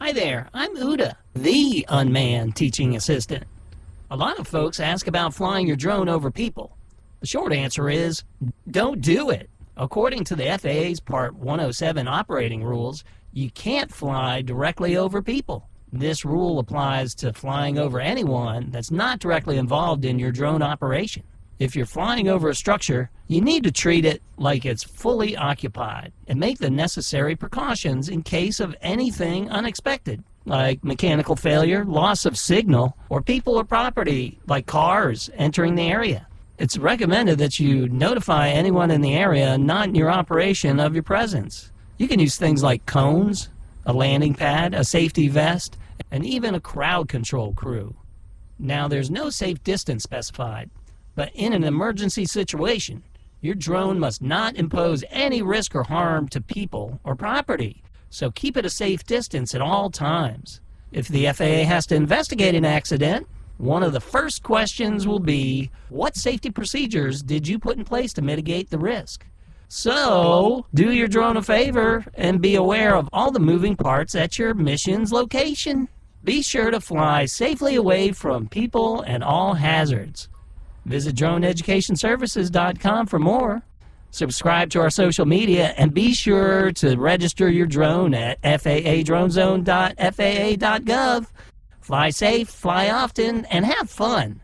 Hi there, I'm Uda, the unmanned teaching assistant. A lot of folks ask about flying your drone over people. The short answer is, don't do it. According to the FAA's Part 107 operating rules, you can't fly directly over people. This rule applies to flying over anyone that's not directly involved in your drone operation. If you're flying over a structure, you need to treat it like it's fully occupied and make the necessary precautions in case of anything unexpected, like mechanical failure, loss of signal, or people or property, like cars, entering the area. It's recommended that you notify anyone in the area not in your operation of your presence. You can use things like cones, a landing pad, a safety vest, and even a crowd control crew. Now, there's no safe distance specified, but in an emergency situation, your drone must not impose any risk or harm to people or property, so keep it a safe distance at all times. If the FAA has to investigate an accident, one of the first questions will be, what safety procedures did you put in place to mitigate the risk? So, do your drone a favor and be aware of all the moving parts at your mission's location. Be sure to fly safely away from people and all hazards. Visit DroneEducationServices.com for more. Subscribe to our social media and be sure to register your drone at FAADroneZone.faa.gov. Fly safe, fly often, and have fun.